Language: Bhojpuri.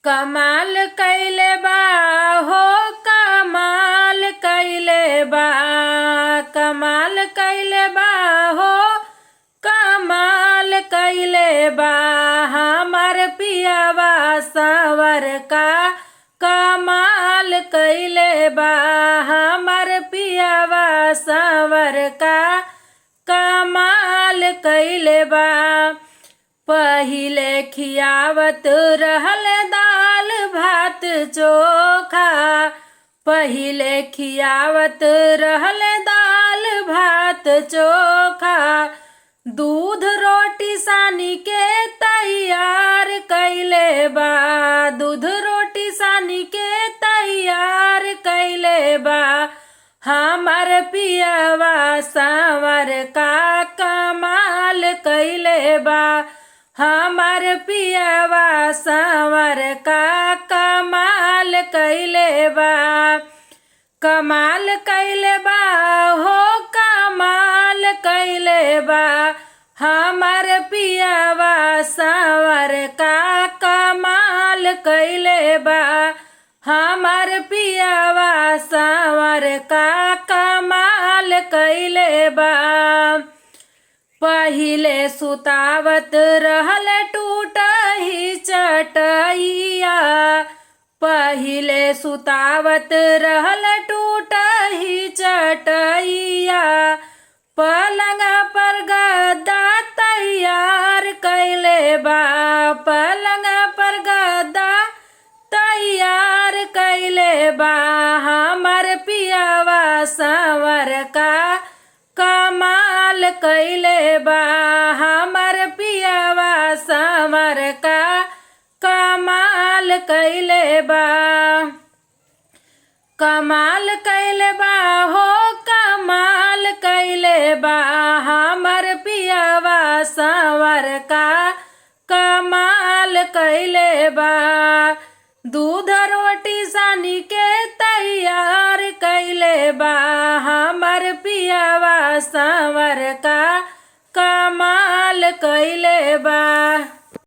कमाल कइले बा हो कमाल कइले बा। कमाल कइले बा हो कमाल कइले बा। हमर पियावा सावर का कमाल कइले बा। हमर पियावा सावर का कमाल कइले बा। पहिले खियावत रहल दाल भात चोखा। पहिले खियावत रहल दाल भात चोखा। दूध रोटी सानी के तैयार कइले बा। दूध रोटी सानी के तैयार कइले बा। हमर पियावा सावर का कमाल कइले बा। हमर पियावा सावर का कमाल कइले बा। कमाल कइले बा हो कमाल कइले बा। हमर पियावा सावर का कमाल कइले बा। हमर पियावा सावर का कमाल कइले बा। पहिले सुतावत रहल टूटही चटैया। पहिले सुतावत रहल टूटही चटैया। पलंग पर गद्दा तैयार कइले बा। पलंग पर गद्दा तैयार कइले बा। हमर पियावा सावर का कमाल कइले बा। हमर पियावा सावर का कमाल कइले बा। कमाल कइले बा हो कमाल कइले बा। हमर पियावा सावर का कमाल कइले बा। दूध रोटी सानी के तैयार कइले बा। हमर पियावा सावर का कमाल कइले बा।